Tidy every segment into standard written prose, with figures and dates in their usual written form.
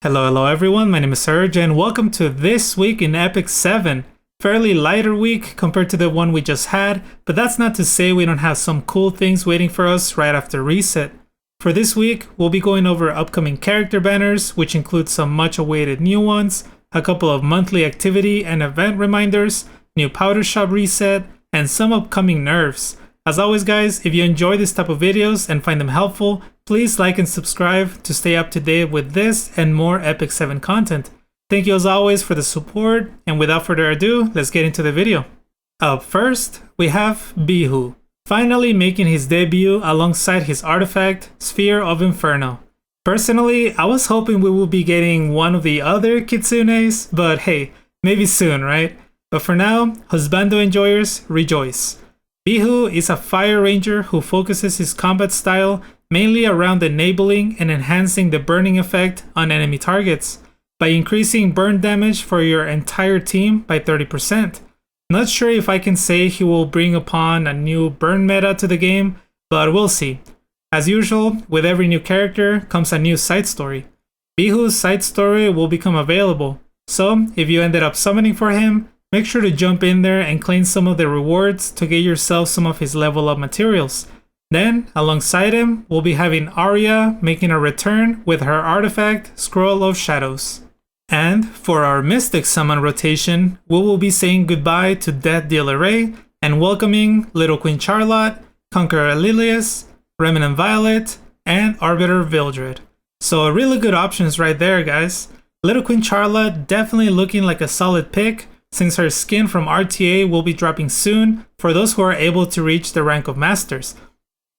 Hello everyone, my name is Serge and welcome to This Week in Epic 7. Fairly lighter week compared to the one we just had, but that's not to say we don't have some cool things waiting for us right after reset. For this week, we'll be going over upcoming character banners, which include some much awaited new ones, a couple of monthly activity and event reminders, new Powdershop reset, and some upcoming nerfs. As always guys, if you enjoy this type of videos and find them helpful, please like and subscribe to stay up to date with this and more Epic 7 content. Thank you as always for the support, and without further ado, let's get into the video. Up first, we have Beehoo, finally making his debut alongside his artifact, Sphere of Inferno. Personally, I was hoping we would be getting one of the other Kitsunes, but hey, maybe soon, right? But for now, Husbando enjoyers, rejoice. Beehoo is a fire ranger who focuses his combat style mainly around enabling and enhancing the burning effect on enemy targets by increasing burn damage for your entire team by 30%. Not sure if I can say he will bring upon a new burn meta to the game, but we'll see. As usual, with every new character comes a new side story. Beehoo's side story will become available, so if you ended up summoning for him, make sure to jump in there and claim some of the rewards to get yourself some of his level up materials. Then, alongside him, we'll be having Arya making a return with her artifact, Scroll of Shadows. And for our Mystic Summon rotation, we will be saying goodbye to Death Dealer Ray and welcoming Little Queen Charlotte, Conqueror Lilius, Remnant Violet, and Arbiter Vildred. So really good options right there guys. Little Queen Charlotte definitely looking like a solid pick, since her skin from RTA will be dropping soon for those who are able to reach the rank of Masters.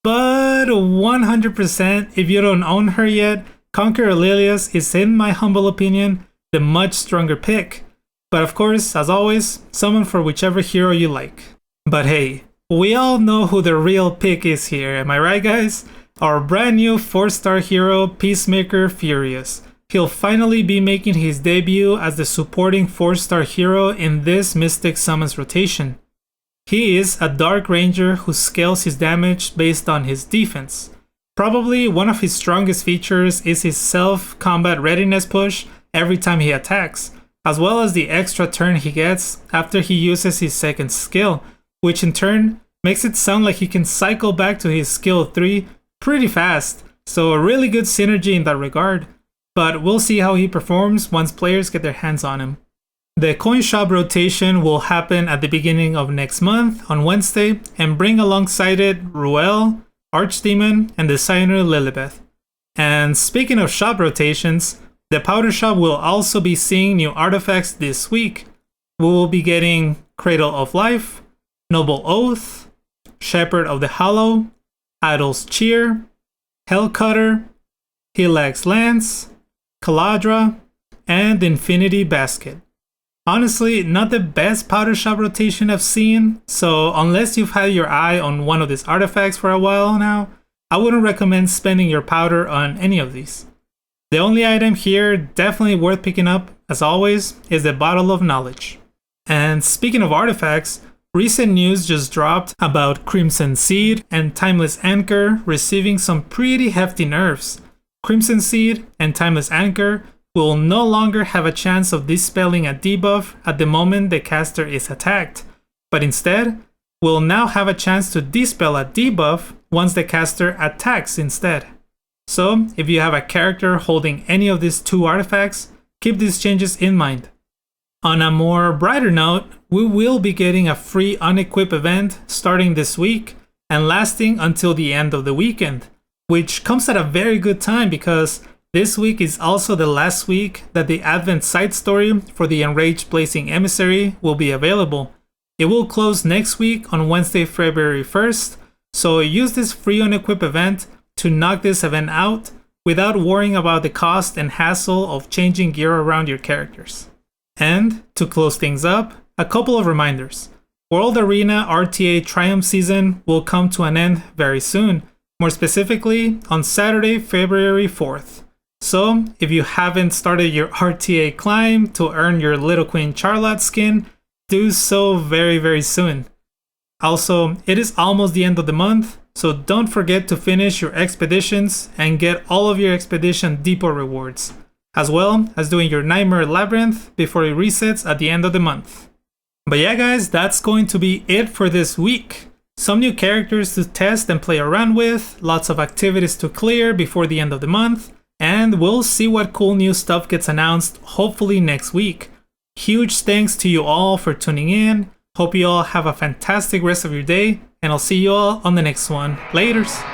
But 100% if you don't own her yet, Conqueror Lilius is, in my humble opinion, the much stronger pick. But of course, as always, summon for whichever hero you like. But hey, we all know who the real pick is here, am I right guys? Our brand new 4-star hero, Peacemaker Furious. He'll finally be making his debut as the supporting 4-star hero in this Mystic Summons rotation. He is a Dark Ranger who scales his damage based on his defense. Probably one of his strongest features is his self-combat readiness push every time he attacks, as well as the extra turn he gets after he uses his second skill, which in turn makes it sound like he can cycle back to his skill 3 pretty fast, so a really good synergy in that regard. But we'll see how he performs once players get their hands on him. The coin shop rotation will happen at the beginning of next month on Wednesday and bring alongside it Ruel, Archdemon, and Designer Lilibeth. And speaking of shop rotations, the Powdershop will also be seeing new artifacts this week. We will be getting Cradle of Life, Noble Oath, Shepherd of the Hollow, Idol's Cheer, Hellcutter, Hilax Lance, Caladra, and Infinity Basket. Honestly, not the best Powdershop rotation I've seen, so unless you've had your eye on one of these artifacts for a while now, I wouldn't recommend spending your powder on any of these. The only item here definitely worth picking up, as always, is the Bottle of Knowledge. And speaking of artifacts, recent news just dropped about Crimson Seed and Timeless Anchor receiving some pretty hefty nerfs. Crimson Seed and Timeless Anchor will no longer have a chance of dispelling a debuff at the moment the caster is attacked, but instead will now have a chance to dispel a debuff once the caster attacks instead. So if you have a character holding any of these two artifacts, keep these changes in mind. On a more brighter note, we will be getting a free unequip event starting this week and lasting until the end of the weekend, which comes at a very good time because this week is also the last week that the Advent side story for the Enraged Blazing Emissary will be available. It will close next week on Wednesday, February 1st, so use this free unequip event to knock this event out without worrying about the cost and hassle of changing gear around your characters. And to close things up, a couple of reminders. World Arena RTA Triumph season will come to an end very soon, more specifically on Saturday, February 4th. So, if you haven't started your RTA climb to earn your Little Queen Charlotte skin, do so very soon. Also, it is almost the end of the month, so don't forget to finish your expeditions and get all of your expedition depot rewards. as well as doing your Nightmare Labyrinth before it resets at the end of the month. But yeah guys, that's going to be it for this week. Some new characters to test and play around with, lots of activities to clear before the end of the month, and we'll see what cool new stuff gets announced hopefully next week. Huge thanks to you all for tuning in. Hope you all have a fantastic rest of your day, and I'll see you all on the next one. Laters!